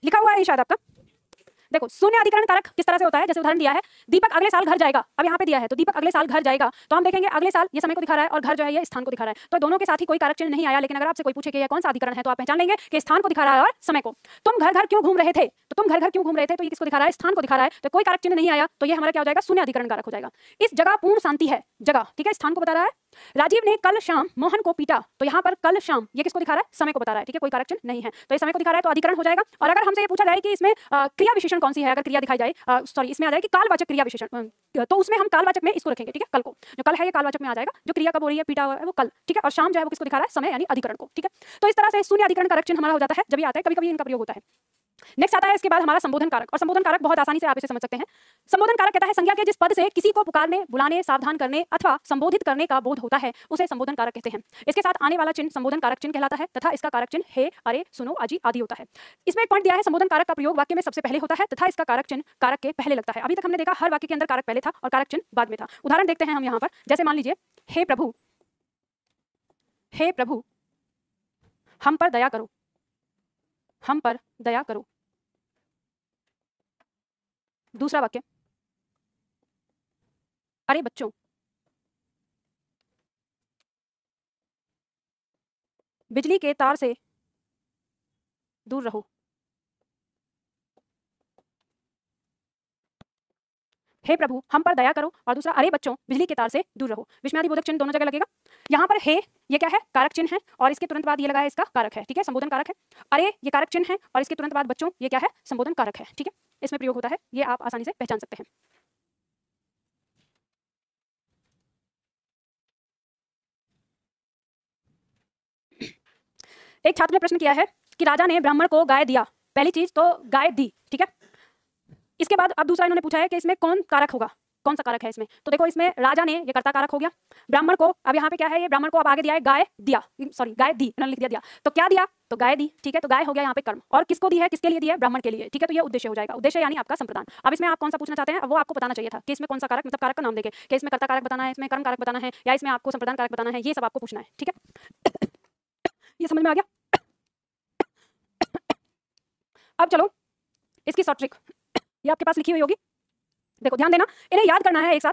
लिखा हुआ है शायद आपका। देखो शून्य अधिकरण कारक किस तरह से होता है, जैसे उदाहरण दिया है, दीपक अगले साल घर जाएगा। अब यहाँ पे दिया है तो दीपक अगले साल घर जाएगा, तो हम देखेंगे अगले साल ये समय को दिखा रहा है और घर जो है ये स्थान को दिखा रहा है। तो दोनों के साथ ही कोई कारक चिन्ह नहीं आया, लेकिन अगर आपसे कोई पूछे कि ये कौन सा अधिकरण है, तो आप पहचान लेंगे कि स्थान को दिखा रहा है और समय को। तुम घर घर क्यों घूम रहे थे, तो तुम घर घर क्यों घूम रहे थे, तो ये किसको दिखा रहा है? स्थान को दिखा रहा है। तो कोई कारक चिन्ह नहीं आया, तो ये हमारा क्या हो जाएगा? शून्य अधिकरण कारक हो जाएगा। इस जगह पूर्ण शांति है, जगह, ठीक है, स्थान को बता रहा है। राजीव ने कल शाम मोहन को पीटा, तो यहाँ पर कल शाम ये किसको दिखा रहा है? समय को बता रहा है। ठीक है, कोई कारक चिन्ह नहीं है, तो ये समय को दिखा रहा है, तो अधिकरण हो जाएगा। और अगर हमसे ये पूछा जाए कि इसमें क्रिया विशेषण कौन सी है, अगर क्रिया दिखाई जाए, सॉरी इसमें आ जाए कि कालवाचक क्रिया विशेषण, तो उसमें हम कालवाचक में इसको रखेंगे। ठीक है, कल को, जो कल है ये कालवाचक में आ जाएगा, जो क्रिया कब हो रही है, पीटा हुआ है वो कल। ठीक है, और शाम जो है वो किसको दिखा रहा है? समय, यानी अधिकरण को। ठीक है, तो इस तरह से शून्य अधिकरण कारक चिन्ह हमारा हो जाता है जब ये आता है, कभी कभी इनका प्रयोग होता है। नेक्स्ट आता है इसके बाद हमारा संबोधन कारक, और संबोधन कारक बहुत आसानी से आप इसे समझ सकते हैं। संबोधन कारक कहता है संज्ञा के जिस पद से किसी को पुकारने, बुलाने, सावधान करने अथवा संबोधित करने का बोध होता है उसे संबोधन कारक कहते हैं। इसके साथ आने वाला चिन्ह संबोधन कारक चिन्ह कहलाता है तथा इसका कारक चिन्ह हे, अरे, सुनो, अजी आदि होता है। इसमें एक पॉइंट दिया है, संबोधन कारक का प्रयोग वाक्य में सबसे पहले होता है तथा इसका कारक चिन्ह कारक के पहले लगता है। अभी तक हमने देखा हर वाक्य के अंदर कारक पहले था और कारक चिन्ह बाद में था। उदाहरण देखते हैं हम यहाँ पर, जैसे मान लीजिए, हे प्रभु, हे प्रभु हम पर दया करो, हम पर दया करो। दूसरा वाक्य, अरे बच्चों, बिजली के तार से दूर रहो। हे प्रभु हम पर दया करो, और दूसरा अरे बच्चों बिजली के तार से दूर रहो। विस्मयादिबोधक चिन्ह दोनों जगह लगेगा। यहाँ पर हे ये क्या है, कारक चिन्ह है, और इसके तुरंत बाद ये लगा है इसका कारक है, ठीक है, संबोधन कारक है। अरे ये कारक चिन्ह है और इसके तुरंत बाद बच्चों ये क्या है, संबोधन कारक है, ठीक है, इसमें प्रयोग होता है, ये आप आसानी से पहचान सकते हैं। एक छात्र ने प्रश्न किया है कि राजा ने ब्राह्मण को गाय दिया, पहली चीज तो गाय दी, ठीक है। इसके बाद अब दूसरा इन्होंने पूछा है कि इसमें कौन कारक होगा, कौन सा कारक है इसमें, तो देखो इसमें राजा ने ये कर्ता कारक हो गया, ब्राह्मण को अब यहाँ पे क्या है, ये ब्राह्मण को अब आगे दिया है गाय दिया, सॉरी गाय दी, इन्होंने लिख दिया, तो क्या दिया, तो गाय दी, ठीक है, तो गाय हो गया यहाँ पे कर्म, और किसको दी है, किसके लिए दी है, ब्राह्मण के लिए, ठीक है, तो ये उद्देश्य हो जाएगा, उद्देश्य यानी आपका संप्रदान। अब इसमें आप कौन सा पूछना चाहते हैं, वो आपको बताना चाहिए था कि इसमें कौन सा कारक, मतलब कारक का नाम देके कि इसमें कर्ता कारक बताना है, इसमें कर्म कारक बताना है, या इसमें आपको संप्रदान कारक बताना है, ये सब आपको पूछना है, ठीक है। ये समझ में आ गया। अब चलो इसकी शॉर्ट ट्रिक, ये आपके पास लिखी हुई होगी, देखो ध्यान देना, इन्हें याद करना है एक साथ।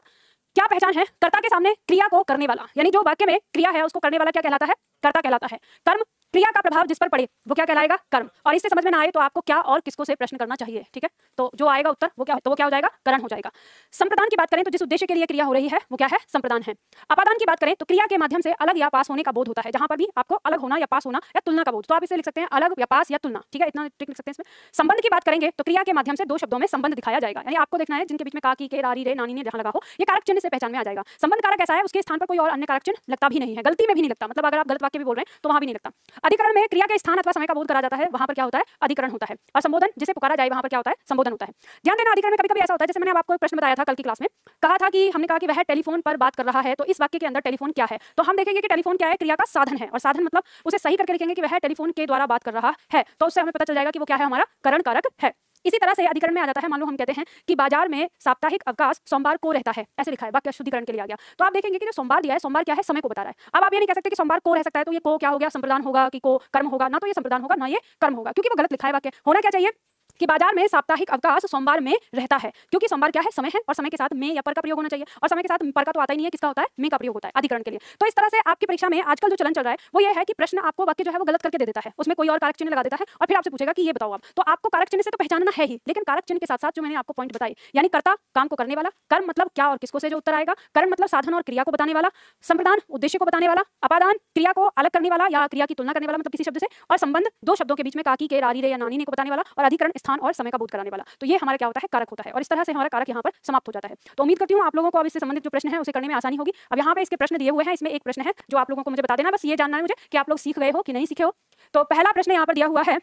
क्या पहचान है, कर्ता के सामने क्रिया को करने वाला, यानी जो वाक्य में क्रिया है उसको करने वाला क्या कहलाता है, कर्ता कहलाता है। कर्म, क्रिया का प्रभाव जिस पर पड़े वो क्या कहलाएगा, कर्म। और इससे समझ में ना आए तो आपको क्या और किसको से प्रश्न करना चाहिए, ठीक है, तो जो आएगा उत्तर वो क्या, तो वो क्या हो जाएगा, करण हो जाएगा। संप्रदान की बात करें तो जिस उद्देश्य के लिए क्रिया हो रही है वो क्या है, संप्रदान है। अपादान की बात करें तो क्रिया के माध्यम से अलग या पास होने का बोध होता है, जहां पर भी आपको अलग होना या पास होना या तुलना का बोध, तो आप इसे लिख सकते हैं अलग या पास या तुलना, ठीक है, इतना ट्रिक लिख सकते हैं इसमें। संबंध की बात करेंगे तो क्रिया के माध्यम से दो शब्दों में संबंध दिखाया जाएगा, यानी आपको देखना है जिनके बीच में काकी के, रारी रे, नानी ने जहां लगा हो, ये कारक चिन्ह से पहचान में आ जाएगा। संबंध कारक ऐसा है उसके स्थान पर कोई और अन्य कारक चिन्ह लगता भी नहीं है, गलती में भी नहीं लगता, मतलब अगर आप गलत वाक्य भी बोल रहे हैं तो वहां भी नहीं लगता। अधिकरण में क्रिया के स्थान अथवा समय का बोध करा जाता है, वहां पर क्या होता है, अधिकरण होता है। और संबोधन जिसे पुकारा जाए वहां पर क्या होता है, संबोधन होता है। ध्यान देना, अधिकरण में कभी कभी ऐसा होता है, जैसे मैंने आपको एक प्रश्न बताया था कल की क्लास में, कहा था कि हमने कहा कि वह टेलीफोन पर बात कर रहा है, तो इस वाक्य के अंदर टेलीफोन क्या है, तो हम देखेंगे कि टेलीफोन क्या है, क्रिया का साधन है, और साधन मतलब उसे सही करके लिखेंगे कि वह टेलीफोन के द्वारा बात कर रहा है, तो उससे हमें पता चल जाएगा कि वो क्या है, हमारा करण कारक है। इसी तरह से अधिकरण में आ जाता है, मान लो हम कहते हैं कि बाजार में साप्ताहिक अवकाश सोमवार को रहता है, ऐसे लिखा है, वाक्य शुद्धिकरण के लिए आ गया, तो आप देखेंगे कि जो सोमवार दिया है, सोमवार क्या है, समय को बता रहा है। अब आप ये नहीं कह सकते कि सोमवार को रह सकता है, तो ये को क्या हो गया, संप्रदान होगा, कि को कर्म होगा, ना तो ये संप्रदान होगा ना ये कर्म होगा, क्योंकि वो गलत लिखा है वाक्य। होना क्या चाहिए कि बाजार में साप्ताहिक अवकाश सोमवार में रहता है, क्योंकि सोमवार क्या है, समय है, और समय के साथ में या पर का प्रयोग होना चाहिए, और समय के साथ पर का तो आता ही नहीं है, किसका होता है, में का प्रयोग होता है अधिकरण के लिए। तो इस तरह से आपकी परीक्षा में आजकल जो चलन चल रहा है वो ये है कि प्रश्न आपको वाक्य जो है वो गलत करके दे देता है, उसमें कोई और कारक चिन्ह लगा देता है, और फिर आपसे पूछेगा कि ये बताओ आप, तो आपको कारक चिन्ह से तो पहचानना है ही, लेकिन कारक चिन्ह के साथ साथ जो मैंने आपको पॉइंट बताई, यानी कर्ता काम को करने वाला, कर्म मतलब क्या और किसको से जो उत्तर आएगा, कर्म मतलब साधन और क्रिया को बताने वाला, संप्रदान उद्देश्य को बताने वाला, अपादान क्रिया को अलग करने वाला या क्रिया की तुलना करने वाला मतलब किसी शब्द से, और संबंध दो शब्दों के बीच में काकी के, रारी रे या नानी ने को बताने वाला, और अधिकरण स्थान और समय का बोध कराने वाला। तो ये हमारा क्या होता है, कारक होता है, और इस तरह से हमारा कारक यहाँ पर समाप्त हो जाता है। तो उम्मीद करती हूँ आप लोगों को अब इससे संबंधित जो प्रश्न है उसे करने में आसानी होगी। अब यहाँ पे इसके प्रश्न दिए हुए हैं, इसमें एक प्रश्न है जो आप लोगों को मुझे बता देना, बस ये जानना है मुझे कि आप लोग सीख गए हो कि नहीं सीखे हो। तो पहला प्रश्न यहाँ पर दिया हुआ है,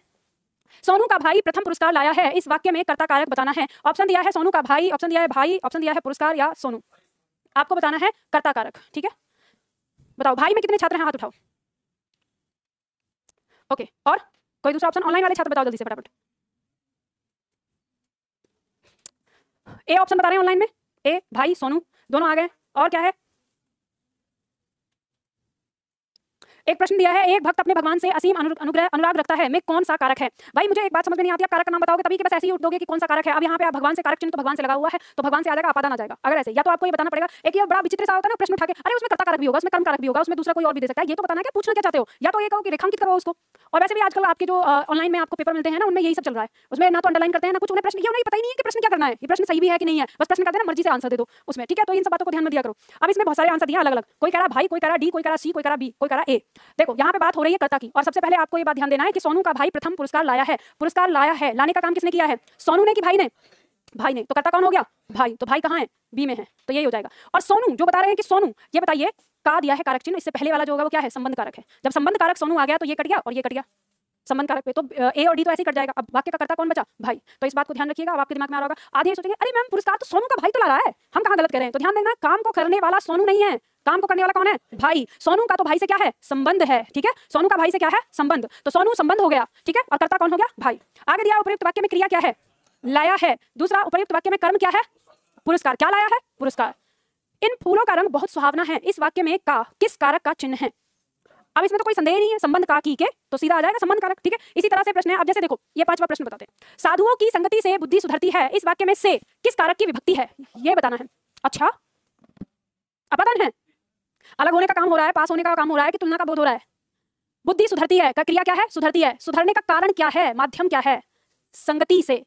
सोनू का भाई प्रथम पुरस्कार लाया है, इस वाक्य में कर्ता कारक बताना है। ऑप्शन दिया है सोनू का भाई, ऑप्शन दिया है भाई, ऑप्शन दिया है पुरस्कार या सोनू, आपको बताना है कर्ता कारक, ठीक है। बताओ भाई में कितने छात्र हैं, हाथ उठाओ। ओके, और कोई दूसरा ऑप्शन, ऑनलाइन वाले छात्र बताओ जल्दी से फटाफट। ए ऑप्शन बता रहे हैं ऑनलाइन में, ए भाई सोनू दोनों आ गए, और क्या है, एक प्रश्न दिया है, एक भक्त अपने भगवान से असीम अनुग्रह अनुराग रखता है, में कौन सा कारक है। भाई मुझे एक बात समझ में नहीं आती, आप कारक का नाम बताओगे तभी कि बस ऐसे ही उठ दोगे कि कौन सा कारक है। अब यहाँ पे आप भगवान से कारक चिन्ह तो भगवान से लगा हुआ है, तो भगवान से आ जाएगा, अपादान आ जाएगा। अगर ऐसे, या तो आपको ये बताना पड़ेगा, एक ये बड़ा विचित्र सा होता है ना प्रश्न उठा के, अरे उसमें कर्ता कारक भी होगा, उसमें कर्म कारक भी होगा, उसमें दूसरा कोई और भी दे सकता है, ये तो बताना क्या, पूछना क्या चाहते हो, या तो ये कहो कि रेखांकित करो उसको। और वैसे भी आजकल आपके जो ऑनलाइन में आपको पेपर मिलते हैं ना, उनमें यही सब चल रहा है, उसमें ना तो अंडरलाइन करते हैं ना कुछ, उन्हें प्रश्न, ये उन्हें पता ही नहीं है कि प्रश्न क्या करना है, ये प्रश्न सही भी है कि नहीं है, बस प्रश्न करते हैं ना, मर्जी से आंसर दे दो उसमें, ठीक है। तो इन सब बातों को ध्यान में दिया करो। अब इसमें बहुत सारे आंसर दिए अलग अलग, कोई कह रहा भाई, कोई कह रहा डी, कोई कह रहा सी, कोई कह रहा बी, कोई कह रहा ए। देखो यहाँ पे बात हो रही है कर्ता की, और सबसे पहले आपको ये बात ध्यान देना है कि सोनू का भाई प्रथम पुरस्कार लाया है, पुरस्कार लाया है, लाने का काम किसने किया है, सोनू ने कि भाई ने, भाई ने, तो कर्ता कौन हो गया, भाई, तो भाई कहाँ है, बी में है, तो यही हो जाएगा। और सोनू जो बता रहे हैं कि सोनू, ये बताइए का दिया है कारक चिन्ह, इससे पहले वाला जो होगा वो क्या है, संबंध कारक है। जब संबंध कारक सोनू आ गया तो ये कट गया और ये कट गया, संबंध कारक पे तो ए और डी तो ऐसे ही कट जाएगा। अब वाक्य का कर्ता कौन बचा, भाई, तो इस बात को ध्यान रखिएगा। अब आपके दिमाग में आ रहा होगा, आधे सोचेंगे अरे मैम पुरस्कार तो सोनू का भाई तो ला रहा है, हम कहाँ गलत कर रहे हैं। तो ध्यान देना, काम को करने वाला सोनू नहीं है, काम को करने वाला कौन है, भाई। सोनू का तो भाई से क्या है, संबंध है, ठीक है, सोनू का भाई से क्या है, संबंध, तो सोनू संबंध हो गया, ठीक है, और कर्ता कौन हो गया, भाई। आगे दिया उपयुक्त वाक्य में क्रिया क्या है, लाया है। दूसरा उपयुक्त वाक्य में कर्म क्या है, पुरस्कार, क्या लाया है, पुरस्कार। इन फूलों का रंग बहुत सुहावना है, इस वाक्य में का किस कारक का चिन्ह है। अब इसमें तो कोई संदेह नहीं है, संबंध का की के, तो सीधा आ जाएगा संबंध कारक, ठीक है। इसी तरह से प्रश्न है, अब जैसे देखो ये पांचवा प्रश्न बताते हैं, साधुओं की संगति से बुद्धि सुधरती है, इस वाक्य में से किस कारक की विभक्ति है, ये बताना है। अच्छा, अपादान है, अलग होने का काम हो रहा है, पास होने का काम हो रहा है कि तुलना का बोध हो रहा है। बुद्धि सुधरती है का क्रिया क्या है, सुधरती है, सुधरने का कारण क्या है, माध्यम क्या है, संगति से।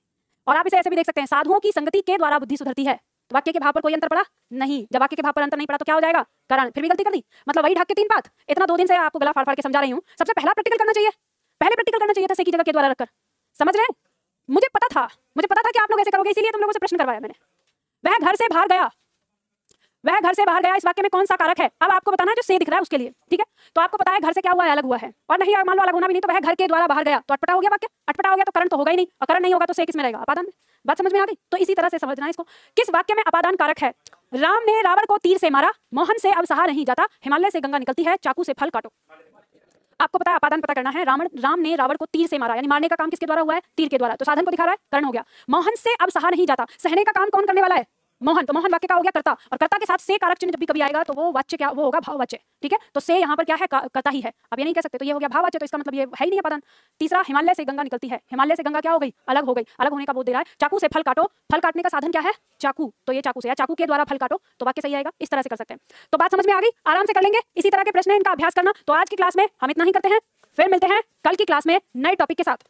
और आप इसे ऐसे भी देख सकते हैं, साधुओं की संगति के द्वारा बुद्धि सुधरती है, तो वाक्य के भाव पर कोई अंतर पड़ा नहीं। जब वाक्य के भाव पर अंतर नहीं पड़ा तो क्या हो जाएगा? कारण। फिर भी गलती कर दी, मतलब वही ढक के 3 बात। इतना 2 दिन से आपको गला फाड़ फाड़ के समझा रही हूँ, सबसे पहला प्रैक्टिकल करना चाहिए, पहले प्रैक्टिकल करना चाहिए था से की जगह के द्वारा रखकर। समझ रहे हैं? मुझे पता था कि आप लोग ऐसे करोगे, इसीलिए तुम लोगों से प्रश्न करवाया मैंने। वह घर से बाहर गया, वह घर से बाहर गया, इस वाक्य में कौन सा कारक है? अब आपको बताना है जो से दिख रहा है उसके लिए, ठीक है? तो आपको पता है घर से क्या हुआ है, अलग हुआ है, और नहीं मान लो अलग होना भी नहीं, तो वह घर के द्वारा बाहर गया, तो अटपटा हो गया वाक्य। अटपटा हो गया तो करण तो होगा ही नहीं, और करण नहीं होगा तो से किस में रहेगा? अपादान में। बात समझ में आ गई? तो इसी तरह से समझना है इसको। किस वाक्य में अपादान कारक है? राम ने रावण को तीर से मारा, मोहन से अब सहा नहीं जाता, हिमालय से गंगा निकलती है, चाकू से फल काटो। आपको पता है अपादान पता करना है। राम ने रावण को तीर से मारा, यानी मारने का काम किसके द्वारा हुआ है? तीर के द्वारा, तो साधन को दिखा रहा है, कर्ण हो गया। मोहन से अब सहा नहीं जाता, सहने का काम कौन करने वाला है? मोहन। तो मोहन वाक्य का हो गया कर्ता, और कर्ता के साथ से कारक चिन्ह जब भी कभी आएगा तो वो वाच्य क्या, वो होगा भाववाच्य, ठीक है? तो से यहाँ पर क्या है? कर्ता ही है। अब ये नहीं कह सकते, तो ये हो गया भाववाच्य, तो इसका मतलब ये है ही नहीं अपादान। तीसरा, हिमालय से गंगा निकलती है, हिमालय से गंगा क्या हो गई? अलग हो गई। अलग होने का बोध दे रहा है। चाकू से फल काटो, फल काटने का साधन क्या है? चाकू, तो ये चाकू से, या चाकू के द्वारा फल काटो, तो वाक्य सही आएगा। इस तरह से कर सकते हैं। तो बात समझ में आ गई? आराम से कर लेंगे, इसी तरह के प्रश्न है, इनका अभ्यास करना। तो आज की क्लास में हम इतना ही करते हैं, फिर मिलते हैं कल की क्लास में नए टॉपिक के साथ।